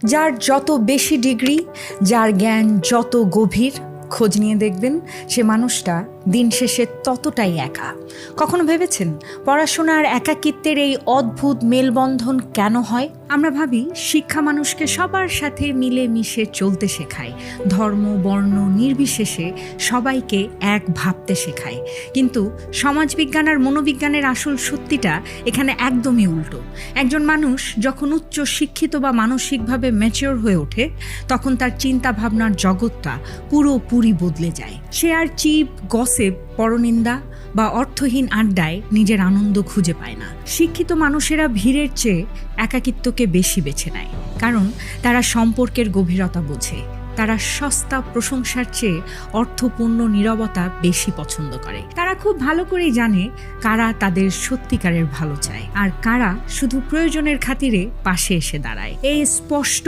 যার যত বেশি ডিগ্রি, যার জ্ঞান যত গভীর, খোঁজ নিয়ে দেখবেন সে মানুষটা দিন শেষে ততটাই একা। কখনো ভেবেছেন পড়াশোনার একাকিত্বের এই অদ্ভুত মেলবন্ধন কেন হয়? আমরা ভাবি শিক্ষা মানুষকে সবার সাথে মিলে মিশে চলতে শেখায়, ধর্ম বর্ণ নির্বিশেষে সবাইকে এক ভাবতে শেখায়। কিন্তু সমাজবিজ্ঞান আর মনোবিজ্ঞানের আসল সত্যিটা এখানে একদমই উল্টো। একজন মানুষ যখন উচ্চ শিক্ষিত বা মানসিকভাবে ম্যাচিওর হয়ে ওঠে, তখন তার চিন্তা ভাবনার জগৎটা পুরোপুরি বদলে যায়। সে আর চিপ, গসিপ, পরনিন্দা বা অর্থহীন আড্ডায় নিজের আনন্দ খুঁজে পায় না। শিক্ষিত মানুষেরা ভিড়ের চেয়ে একাকিত্বকে বেশি বেছে নেয়, কারণ তারা সম্পর্কের গভীরতা বোঝে। তারা সস্তা প্রশংসার চেয়ে অর্থপূর্ণ নীরবতা বেশি পছন্দ করে। তারা খুব ভালো করেই জানে কারা তাদের সত্যিকারের ভালো চায় আর কারা শুধু প্রয়োজনের খাতিরে পাশে এসে দাঁড়ায়। এই স্পষ্ট